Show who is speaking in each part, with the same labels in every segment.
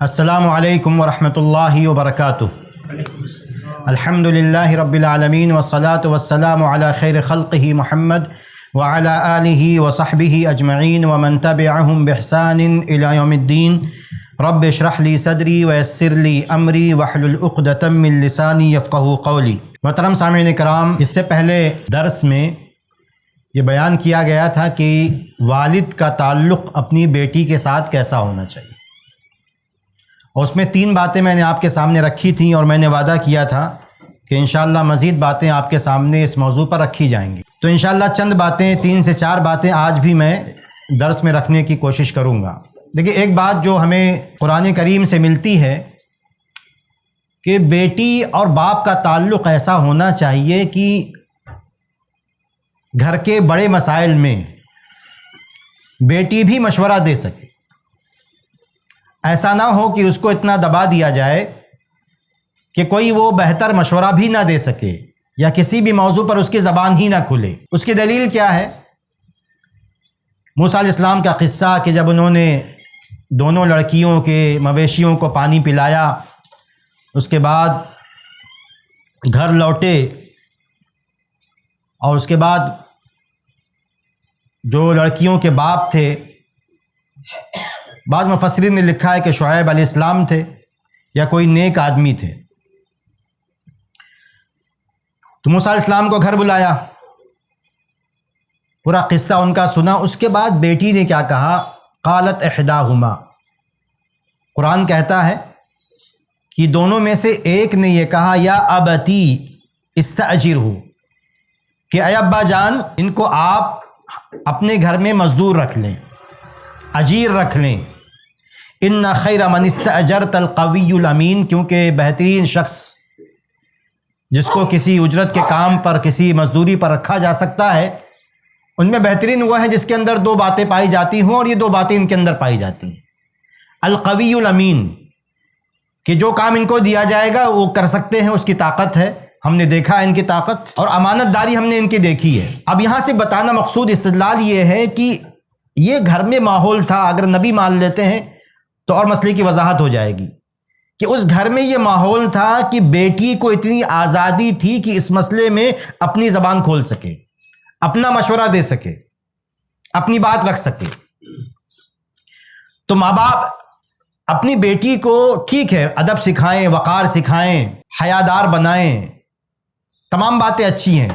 Speaker 1: السلام علیکم ورحمۃ اللہ وبرکاتہ۔ الحمدللہ رب العالمین والصلاة والسلام علی خیر خلقہ محمد وعلی آلہ وصحبہ اجمعین ومن تبعہم بإحسان الی یوم الدین۔ رب اشرح لی صدری ویسر لی امری واحلل عقدۃ من لسانی یفقہوا قولی۔ محترم سامعین کرام، اس سے پہلے درس میں یہ بیان کیا گیا تھا کہ والد کا تعلق اپنی بیٹی کے ساتھ کیسا ہونا چاہیے، اور اس میں 3 باتیں میں نے آپ کے سامنے رکھی تھیں، اور میں نے وعدہ کیا تھا کہ انشاءاللہ مزید باتیں آپ کے سامنے اس موضوع پر رکھی جائیں گی۔ تو انشاءاللہ چند باتیں، 3 سے 4 باتیں آج بھی میں درس میں رکھنے کی کوشش کروں گا۔ دیکھیے، ایک بات جو ہمیں قرآن کریم سے ملتی ہے کہ بیٹی اور باپ کا تعلق ایسا ہونا چاہیے کہ گھر کے بڑے مسائل میں بیٹی بھی مشورہ دے سکے۔ ایسا نہ ہو کہ اس کو اتنا دبا دیا جائے کہ کوئی وہ بہتر مشورہ بھی نہ دے سکے، یا کسی بھی موضوع پر اس کی زبان ہی نہ کھلے۔ اس کی دلیل کیا ہے؟ موسیٰ علیہ السلام کا قصہ کہ جب انہوں نے دونوں لڑکیوں کے مویشیوں کو پانی پلایا، اس کے بعد گھر لوٹے، اور اس کے بعد جو لڑکیوں کے باپ تھے، بعض مفسرین نے لکھا ہے کہ شعیب علیہ السلام تھے یا کوئی نیک آدمی تھے، تو موسیٰ علیہ السلام کو گھر بلایا، پورا قصہ ان کا سنا۔ اس کے بعد بیٹی نے کیا کہا؟ قالت احداہما، قرآن کہتا ہے کہ دونوں میں سے ایک نے یہ کہا یا ابتی استاجرہ، کہ اے ابا جان، ان کو آپ اپنے گھر میں مزدور رکھ لیں، اجیر رکھ لیں۔ ان خیر من استاجرت القوی الامین، کیونکہ بہترین شخص جس کو کسی اجرت کے کام پر، کسی مزدوری پر رکھا جا سکتا ہے، ان میں بہترین وہ ہے جس کے اندر 2 باتیں پائی جاتی ہوں، اور یہ 2 باتیں ان کے اندر پائی جاتی ہیں۔ القوی الامین، کہ جو کام ان کو دیا جائے گا وہ کر سکتے ہیں، اس کی طاقت ہے، ہم نے دیکھا ہے ان کی طاقت، اور امانت داری ہم نے ان کی دیکھی ہے۔ اب یہاں سے بتانا مقصود استدلال یہ ہے کہ یہ گھر میں ماحول تھا، اگر نبی مان لیتے ہیں تو اور مسئلے کی وضاحت ہو جائے گی، کہ اس گھر میں یہ ماحول تھا کہ بیٹی کو اتنی آزادی تھی کہ اس مسئلے میں اپنی زبان کھول سکے، اپنا مشورہ دے سکے، اپنی بات رکھ سکے۔ تو ماں باپ اپنی بیٹی کو ٹھیک ہے ادب سکھائیں، وقار سکھائیں، حیادار بنائیں، تمام باتیں اچھی ہیں،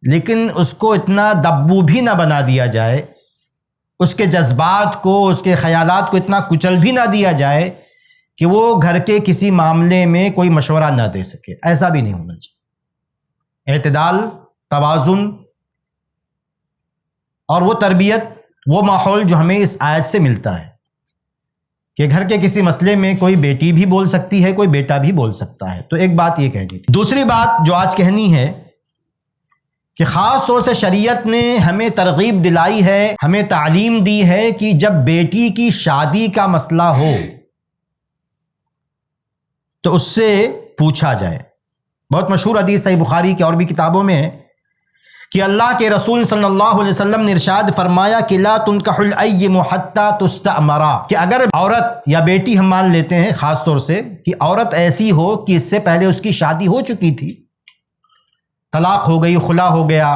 Speaker 1: لیکن اس کو اتنا دبو بھی نہ بنا دیا جائے، اس کے جذبات کو، اس کے خیالات کو اتنا کچل بھی نہ دیا جائے کہ وہ گھر کے کسی معاملے میں کوئی مشورہ نہ دے سکے۔ ایسا بھی نہیں ہونا چاہیے۔ اعتدال، توازن، اور وہ تربیت، وہ ماحول جو ہمیں اس آیت سے ملتا ہے کہ گھر کے کسی مسئلے میں کوئی بیٹی بھی بول سکتی ہے، کوئی بیٹا بھی بول سکتا ہے۔ تو ایک بات یہ کہنی تھی۔ دوسری بات جو آج کہنی ہے کہ خاص طور سے شریعت نے ہمیں ترغیب دلائی ہے، ہمیں تعلیم دی ہے کہ جب بیٹی کی شادی کا مسئلہ ہو تو اس سے پوچھا جائے۔ بہت مشہور حدیث صحیح بخاری کی اور بھی کتابوں میں ہے کہ اللہ کے رسول صلی اللہ علیہ وسلم نے ارشاد فرمایا کہ لا تنکح الایّم حتی تستأمر، کہ اگر عورت یا بیٹی ہم مان لیتے ہیں خاص طور سے کہ عورت ایسی ہو کہ اس سے پہلے اس کی شادی ہو چکی تھی، طلاق ہو گئی، خلا ہو گیا،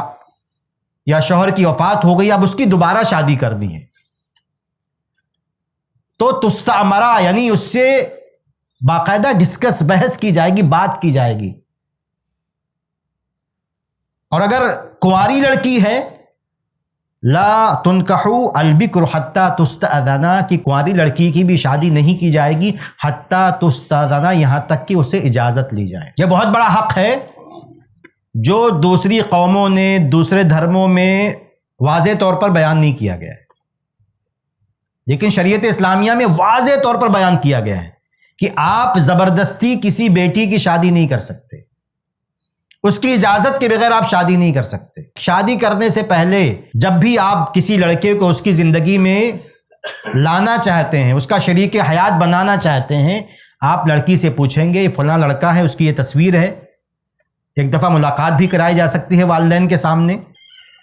Speaker 1: یا شوہر کی وفات ہو گئی، اب اس کی دوبارہ شادی کرنی ہے، تو تستأمر یعنی اس سے باقاعدہ ڈسکس، بحث کی جائے گی، بات کی جائے گی۔ اور اگر کنواری لڑکی ہے، لا تنکح البکر حتی تستأذن، کہ کنواری لڑکی کی بھی شادی نہیں کی جائے گی حتی تستأذن، یہاں تک کہ اسے اجازت لی جائے۔ یہ بہت بڑا حق ہے جو دوسری قوموں نے، دوسرے دھرموں میں واضح طور پر بیان نہیں کیا گیا ہے، لیکن شریعت اسلامیہ میں واضح طور پر بیان کیا گیا ہے کہ آپ زبردستی کسی بیٹی کی شادی نہیں کر سکتے، اس کی اجازت کے بغیر آپ شادی نہیں کر سکتے۔ شادی کرنے سے پہلے جب بھی آپ کسی لڑکے کو اس کی زندگی میں لانا چاہتے ہیں، اس کا شریک حیات بنانا چاہتے ہیں، آپ لڑکی سے پوچھیں گے یہ فلاں لڑکا ہے، اس کی یہ تصویر ہے، ایک دفعہ ملاقات بھی کرائی جا سکتی ہے والدین کے سامنے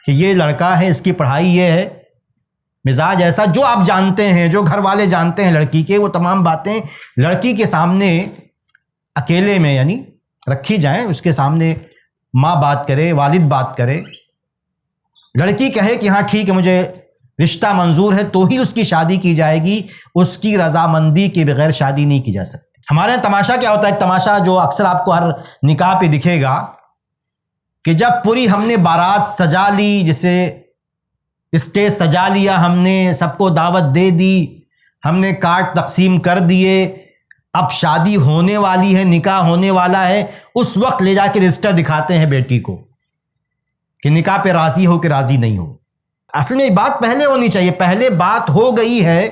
Speaker 1: کہ یہ لڑکا ہے، اس کی پڑھائی یہ ہے، مزاج ایسا جو آپ جانتے ہیں، جو گھر والے جانتے ہیں لڑکی کے، وہ تمام باتیں لڑکی کے سامنے اکیلے میں یعنی رکھی جائیں، اس کے سامنے ماں بات کرے، والد بات کرے، لڑکی کہے کہ ہاں ٹھیک ہے مجھے رشتہ منظور ہے، تو ہی اس کی شادی کی جائے گی، اس کی رضامندی کے بغیر شادی نہیں کی جا سکتی۔ ہمارے یہاں تماشا کیا ہوتا ہے؟ ایک تماشا جو اکثر آپ کو ہر نکاح پہ دکھے گا کہ جب پوری ہم نے بارات سجا لی، جسے اسٹیج سجا لیا، ہم نے سب کو دعوت دے دی، ہم نے کارڈ تقسیم کر دیے، اب شادی ہونے والی ہے، نکاح ہونے والا ہے، اس وقت لے جا کے رجسٹر دکھاتے ہیں بیٹی کو کہ نکاح پہ راضی ہو کہ راضی نہیں ہو۔ اصل میں یہ بات پہلے ہونی چاہیے، پہلے بات ہو گئی ہے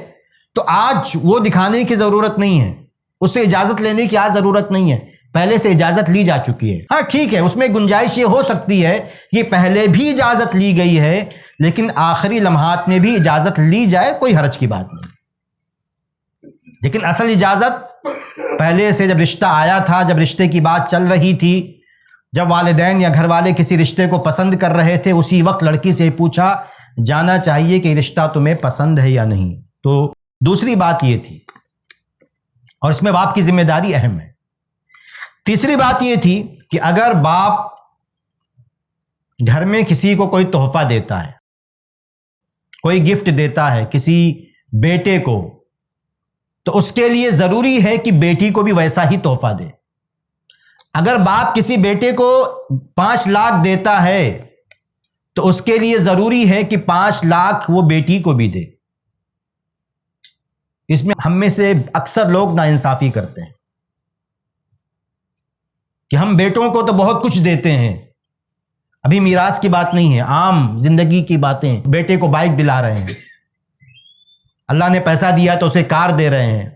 Speaker 1: تو آج وہ دکھانے کی ضرورت نہیں ہے، اس سے اجازت لینے کی آج ضرورت نہیں ہے، پہلے سے اجازت لی جا چکی ہے۔ ہاں ٹھیک ہے، اس میں گنجائش یہ ہو سکتی ہے کہ پہلے بھی اجازت لی گئی ہے، لیکن آخری لمحات میں بھی اجازت لی جائے، کوئی حرج کی بات نہیں، لیکن اصل اجازت پہلے سے جب رشتہ آیا تھا، جب رشتے کی بات چل رہی تھی، جب والدین یا گھر والے کسی رشتے کو پسند کر رہے تھے، اسی وقت لڑکی سے پوچھا جانا چاہیے کہ رشتہ تمہیں پسند ہے یا نہیں۔ تو دوسری بات یہ تھی، اور اس میں باپ کی ذمہ داری اہم ہے۔ تیسری بات یہ تھی کہ اگر باپ گھر میں کسی کو کوئی تحفہ دیتا ہے، کوئی گفٹ دیتا ہے کسی بیٹے کو، تو اس کے لیے ضروری ہے کہ بیٹی کو بھی ویسا ہی تحفہ دے۔ اگر باپ کسی بیٹے کو 5 لاکھ دیتا ہے تو اس کے لیے ضروری ہے کہ 5 لاکھ وہ بیٹی کو بھی دے۔ اس میں ہم میں سے اکثر لوگ ناانصافی کرتے ہیں کہ ہم بیٹوں کو تو بہت کچھ دیتے ہیں، ابھی میراث کی بات نہیں ہے، عام زندگی کی باتیں، بیٹے کو بائک دلا رہے ہیں، اللہ نے پیسہ دیا تو اسے کار دے رہے ہیں،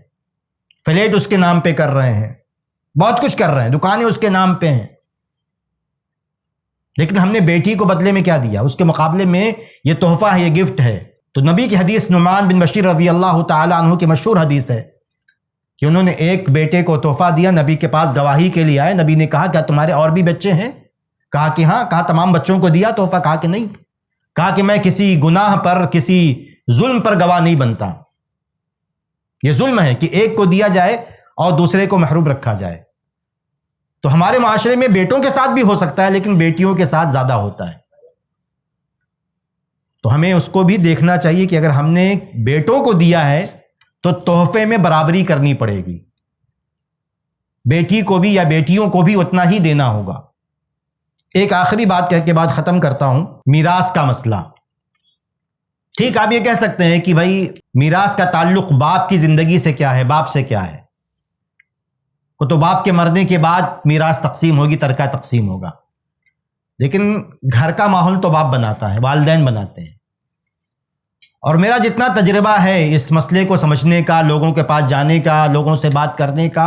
Speaker 1: فلیٹ اس کے نام پہ کر رہے ہیں، بہت کچھ کر رہے ہیں، دکانیں اس کے نام پہ ہیں، لیکن ہم نے بیٹی کو بدلے میں کیا دیا؟ اس کے مقابلے میں یہ تحفہ ہے، یہ گفٹ ہے۔ تو نبی کی حدیث نعمان بن بشیر رضی اللہ تعالی عنہ کی مشہور حدیث ہے کہ انہوں نے ایک بیٹے کو تحفہ دیا، نبی کے پاس گواہی کے لیے آئے، نبی نے کہا کیا تمہارے اور بھی بچے ہیں؟ کہا کہ ہاں۔ کہا تمام بچوں کو دیا تحفہ؟ کہا کہ نہیں۔ کہا کہ میں کسی گناہ پر، کسی ظلم پر گواہ نہیں بنتا، یہ ظلم ہے کہ ایک کو دیا جائے اور دوسرے کو محروم رکھا جائے۔ تو ہمارے معاشرے میں بیٹوں کے ساتھ بھی ہو سکتا ہے، لیکن بیٹیوں کے ساتھ زیادہ ہوتا ہے، تو ہمیں اس کو بھی دیکھنا چاہیے کہ اگر ہم نے بیٹوں کو دیا ہے تو تحفے میں برابری کرنی پڑے گی، بیٹی کو بھی یا بیٹیوں کو بھی اتنا ہی دینا ہوگا۔ ایک آخری بات کہہ کے بعد ختم کرتا ہوں، میراث کا مسئلہ۔ ٹھیک، آپ یہ کہہ سکتے ہیں کہ بھائی میراث کا تعلق باپ کی زندگی سے کیا ہے، باپ سے کیا ہے؟ وہ تو باپ کے مرنے کے بعد میراث تقسیم ہوگی، ترکہ تقسیم ہوگا، لیکن گھر کا ماحول تو باپ بناتا ہے، والدین بناتے ہیں۔ اور میرا جتنا تجربہ ہے اس مسئلے کو سمجھنے کا، لوگوں کے پاس جانے کا، لوگوں سے بات کرنے کا،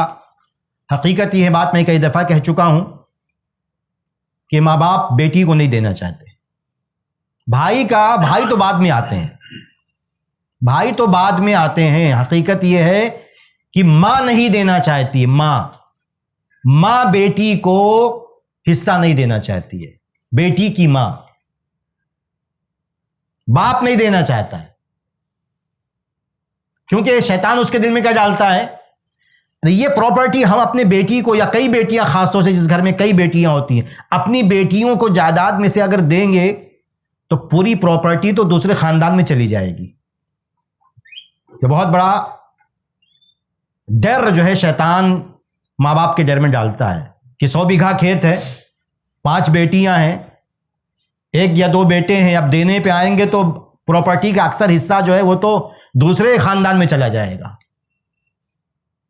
Speaker 1: حقیقت یہ ہے، بات میں کئی دفعہ کہہ چکا ہوں کہ ماں باپ بیٹی کو نہیں دینا چاہتے۔ بھائی تو بعد میں آتے ہیں، بھائی تو بعد میں آتے ہیں۔ حقیقت یہ ہے کہ ماں نہیں دینا چاہتی ہے، ماں بیٹی کو حصہ نہیں دینا چاہتی ہے، بیٹی کی ماں، باپ نہیں دینا چاہتا ہے، کیونکہ شیطان اس کے دل میں کیا ڈالتا ہے، یہ پراپرٹی ہم اپنے بیٹی کو، یا کئی بیٹیاں، خاص طور سے جس گھر میں کئی بیٹیاں ہوتی ہیں، اپنی بیٹیوں کو جائیداد میں سے اگر دیں گے تو پوری پراپرٹی تو دوسرے خاندان میں چلی جائے گی۔ یہ بہت بڑا ڈر جو ہے شیطان ماں باپ کے ڈر میں ڈالتا ہے کہ 100 بیگھہ کھیت ہے، 5 بیٹیاں ہیں، 1 یا 2 بیٹے ہیں، اب دینے پہ آئیں گے تو پراپرٹی کا اکثر حصہ جو ہے وہ تو دوسرے خاندان میں چلا جائے گا۔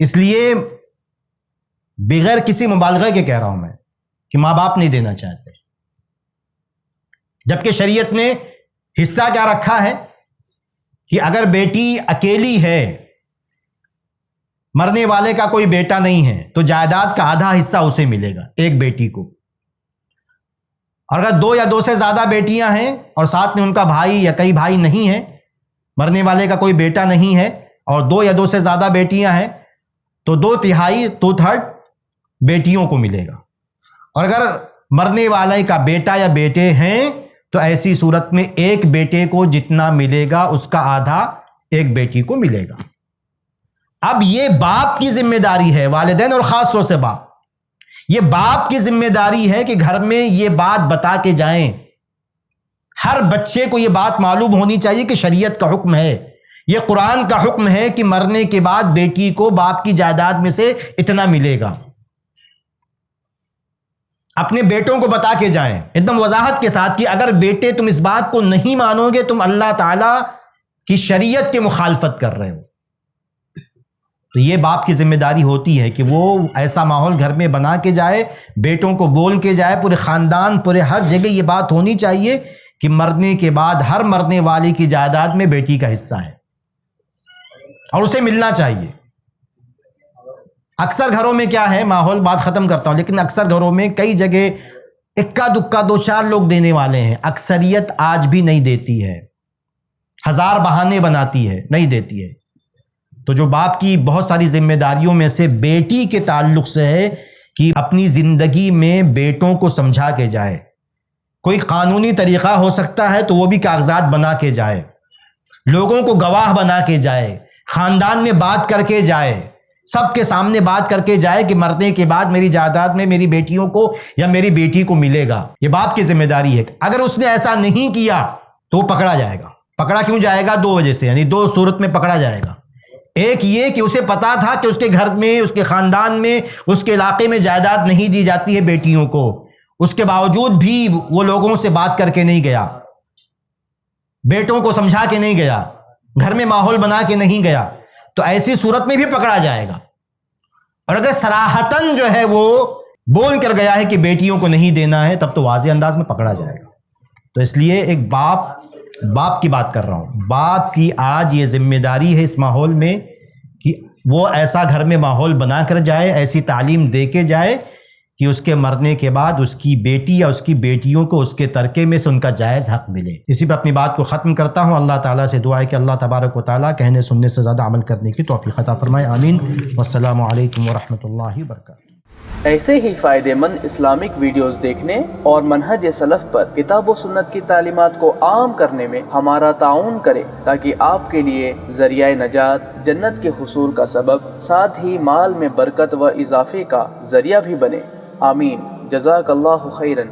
Speaker 1: اس لیے بغیر کسی مبالغے کے کہہ رہا ہوں میں کہ ماں باپ نہیں دینا چاہتے، جبکہ شریعت نے حصہ کیا رکھا ہے کہ اگر بیٹی اکیلی ہے، مرنے والے کا کوئی بیٹا نہیں ہے، تو جائیداد کا آدھا حصہ اسے ملے گا، ایک بیٹی کو۔ اور اگر 2 یا 2 سے زیادہ بیٹیاں ہیں اور ساتھ میں ان کا بھائی یا کئی بھائی نہیں ہیں، مرنے والے کا کوئی بیٹا نہیں ہے اور 2 یا 2 سے زیادہ بیٹیاں ہیں، تو 2/3 بیٹیوں کو ملے گا۔ اور اگر مرنے والے کا بیٹا یا بیٹے ہیں تو ایسی صورت میں ایک بیٹے کو جتنا ملے گا اس کا آدھا ایک بیٹی کو ملے گا۔ اب یہ باپ کی ذمہ داری ہے، والدین اور خاص طور سے باپ، یہ باپ کی ذمہ داری ہے کہ گھر میں یہ بات بتا کے جائیں۔ ہر بچے کو یہ بات معلوم ہونی چاہیے کہ شریعت کا حکم ہے، یہ قرآن کا حکم ہے کہ مرنے کے بعد بیٹی کو باپ کی جائیداد میں سے اتنا ملے گا۔ اپنے بیٹوں کو بتا کے جائیں ایک دم وضاحت کے ساتھ کہ اگر بیٹے تم اس بات کو نہیں مانو گے تم اللہ تعالیٰ کی شریعت کی مخالفت کر رہے ہو۔ تو یہ باپ کی ذمہ داری ہوتی ہے کہ وہ ایسا ماحول گھر میں بنا کے جائے، بیٹوں کو بول کے جائے، پورے خاندان پورے ہر جگہ یہ بات ہونی چاہیے کہ مرنے کے بعد ہر مرنے والے کی جائیداد میں بیٹی کا حصہ ہے اور اسے ملنا چاہیے۔ اکثر گھروں میں کیا ہے ماحول، بات ختم کرتا ہوں، لیکن اکثر گھروں میں کئی جگہ اکا دکا دو چار لوگ دینے والے ہیں، اکثریت آج بھی نہیں دیتی ہے، ہزار بہانے بناتی ہے، نہیں دیتی ہے۔ تو جو باپ کی بہت ساری ذمہ داریوں میں سے بیٹی کے تعلق سے ہے کہ اپنی زندگی میں بیٹوں کو سمجھا کے جائے، کوئی قانونی طریقہ ہو سکتا ہے تو وہ بھی کاغذات بنا کے جائے، لوگوں کو گواہ بنا کے جائے، خاندان میں بات کر کے جائے، سب کے سامنے بات کر کے جائے کہ مرنے کے بعد میری جائیداد میں میری بیٹیوں کو یا میری بیٹی کو ملے گا۔ یہ باپ کی ذمہ داری ہے۔ اگر اس نے ایسا نہیں کیا تو وہ پکڑا جائے گا۔ پکڑا کیوں جائے گا؟ دو وجہ سے، یعنی دو صورت میں پکڑا جائے گا۔ ایک یہ کہ اسے پتا تھا کہ اس کے گھر میں، اس کے خاندان میں، اس کے علاقے میں جائیداد نہیں دی جاتی ہے بیٹیوں کو، اس کے باوجود بھی وہ لوگوں سے بات کر کے نہیں گیا، بیٹوں کو سمجھا کے نہیں گیا، گھر میں ماحول بنا کے نہیں گیا، تو ایسی صورت میں بھی پکڑا جائے گا۔ اور اگر صراحتاً جو ہے وہ بول کر گیا ہے کہ بیٹیوں کو نہیں دینا ہے تب تو واضح انداز میں پکڑا جائے گا۔ تو اس لیے ایک باپ کی بات کر رہا ہوں، باپ کی آج یہ ذمہ داری ہے اس ماحول میں کہ وہ ایسا گھر میں ماحول بنا کر جائے، ایسی تعلیم دے کے جائے کہ اس کے مرنے کے بعد اس کی بیٹی یا اس کی بیٹیوں کو اس کے ترکے میں سے ان کا جائز حق ملے۔ اسی پر اپنی بات کو ختم کرتا ہوں۔ اللہ تعالیٰ سے دعا ہے کہ اللہ تبارک و تعالیٰ کہنے سننے سے زیادہ عمل کرنے کی توفیق عطا فرمائے، آمین۔ والسلام علیکم ورحمۃ اللہ وبرکاتہ۔
Speaker 2: ایسے ہی فائدہ مند اسلامک ویڈیوز دیکھنے اور منہج سلف پر کتاب و سنت کی تعلیمات کو عام کرنے میں ہمارا تعاون کریں تاکہ آپ کے لیے ذریعہ نجات، جنت کے حصول کا سبب، ساتھ ہی مال میں برکت و اضافے کا ذریعہ بھی بنے، آمین۔ جزاک اللہ خیرن۔